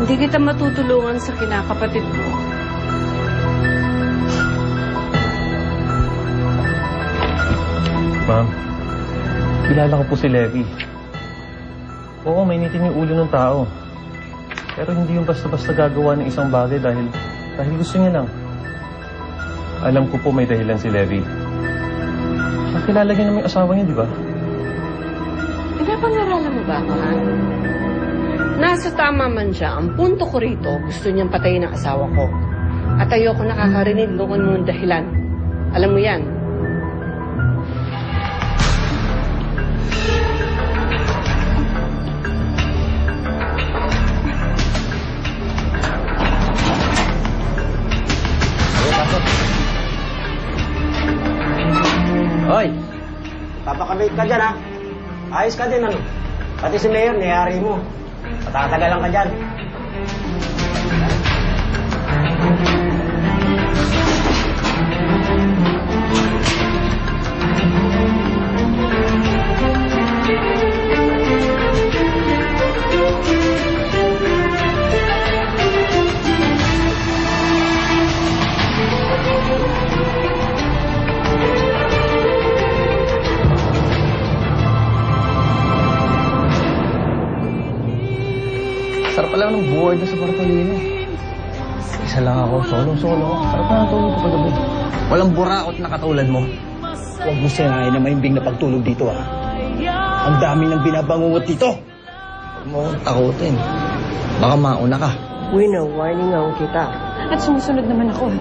Hindi kita matutulungan sa kinakapatid mo. Ma'am, kilala ko po si Levi. Oo, mainitin yung ulo ng tao. Pero hindi yung basta-basta gagawa ng isang bagay dahil gusto niya lang. Alam ko po may dahilan si Levi. Kilala niya naman yung asawa niya, di ba? Pinapangaralan mo ba ako, ha? Nasa tama man siya. Ang punto ko rito, gusto niyang patayin ang asawa ko. At ayoko nakakarinig doon mong dahilan. Alam mo yan. Hoy! Papakabit ka dyan, ha? Ayos ka din, ano? Pati si Mayor, niyari mo. Patatagalan ka dyan. Sarap pala ng buhay doon sa Bartolino. Isa lang ako, solo. Sarap na natulog ko paggabi. Walang buraot na katulad mo. Huwag mo sirain na maimbing na pagtulog dito, ha? Ang dami ng binabangungot dito. Huwag mo akong takutin. Baka mauna ka. Wina-warning ako kita. At sumusunod naman ako.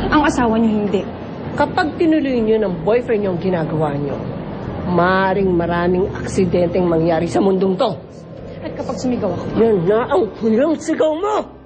Ang asawa niyo hindi. Kapag tinuloy niyo ng boyfriend niyo ang ginagawa niyo, maring maraming aksidenteng mangyari sa mundong to. At kapag sumigaw ako, Yan na ang hulang sigaw mo!